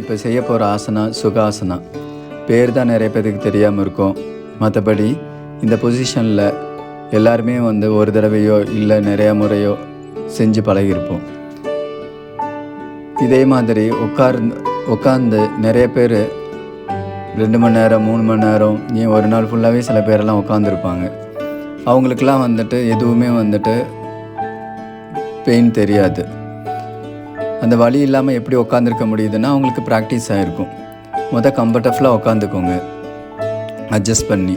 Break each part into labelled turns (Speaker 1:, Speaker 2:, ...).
Speaker 1: இப்போ செய்ய போகிற ஆசனா சுகாசனா. பேர் தான் நிறைய பேருக்கு தெரியாமல் இருக்கும். மற்றபடி இந்த பொசிஷனில் எல்லாருமே ஒரு தடவையோ இல்லை நிறையா முறையோ செஞ்சு பழகியிருப்போம். இதே மாதிரி உட்காந்து நிறைய பேர் 2 மணி நேரம் 3 மணி நேரம் ஏன் ஒரு நாள் ஃபுல்லாகவே சில பேரெல்லாம் உட்காந்துருப்பாங்க. அவங்களுக்கெல்லாம் எதுவுமே பெயின் தெரியாது. அந்த வலி இல்லாமல் எப்படி உட்காந்துருக்க முடியுதுன்னா அவங்களுக்கு ப்ராக்டிஸ் ஆகிருக்கும். கம்ஃபர்டபுளாக உட்காந்துக்கோங்க அட்ஜஸ்ட் பண்ணி.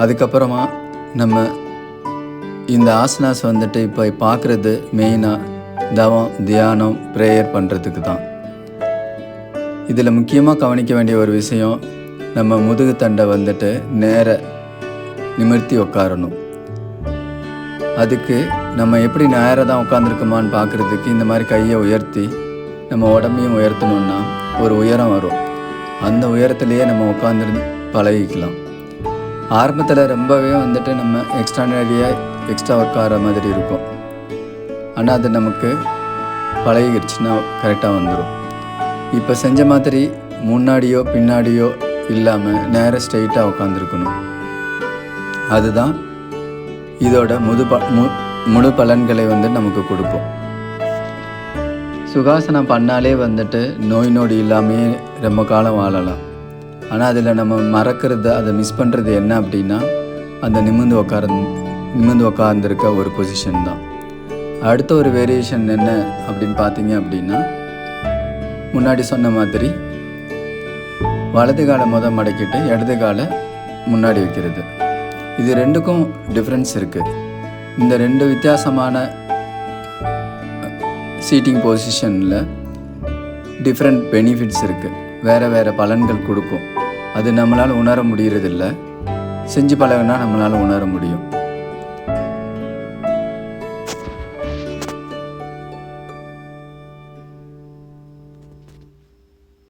Speaker 1: அதுக்கப்புறமா நம்ம இந்த ஆசனாஸ் இப்போ பார்க்குறது மெயினாக தவம், தியானம், ப்ரேயர் பண்ணுறதுக்கு தான். இதில் முக்கியமாக கவனிக்க வேண்டிய ஒரு விஷயம், நம்ம முதுகு தண்டை நேர நிமிர்த்தி உட்காரணும். அதுக்கு நம்ம எப்படி நேராக தான் உட்காந்துருக்கோமான்னு பார்க்குறதுக்கு இந்த மாதிரி கையை உயர்த்தி நம்ம உடம்பையும் உயர்த்தணுன்னா ஒரு உயரம் வரும். அந்த உயரத்துலேயே நம்ம உட்காந்து பழகிக்கலாம். ஆரம்பத்தில் ரொம்பவே நம்ம எக்ஸ்ட்ரா உட்கார மாதிரி இருக்கும். ஆனால் அது நமக்கு பழகிடுச்சுன்னா கரெக்டாக வந்துடும். இப்போ செஞ்ச மாதிரி முன்னாடியோ பின்னாடியோ இல்லாமல் நேராக ஸ்ட்ரெயிட்டாக உட்காந்துருக்கணும். அதுதான் இதோட முழு பலன்களை நமக்கு கொடுக்கும். சுகாசனம் பண்ணாலே நோய் நொடி இல்லாமையே ரொம்ப காலம் வாழலாம். ஆனால் அதில் நம்ம மறக்கிறது, அதை மிஸ் பண்ணுறது என்ன அப்படின்னா அந்த நிமிர்ந்து உட்கார்ந்துருக்க ஒரு பொசிஷன் தான். அடுத்த ஒரு வேரியேஷன் என்ன அப்படின்னு பார்த்தீங்க அப்படின்னா, முன்னாடி சொன்ன மாதிரி வலது காலை மடக்கிட்டு இடது காலை முன்னாடி வைக்கிறது. இது ரெண்டுக்கும் டிஃப்ரென்ஸ் இருக்குது. இந்த 2 வித்தியாசமான சீட்டிங் பொசிஷனில் டிஃப்ரெண்ட் பெனிஃபிட்ஸ் இருக்குது. வேறு பலன்கள் கொடுக்கும். அது நம்மளால் உணர முடியறதில்ல. செஞ்சு பழகினா நம்மளால் உணர முடியும்.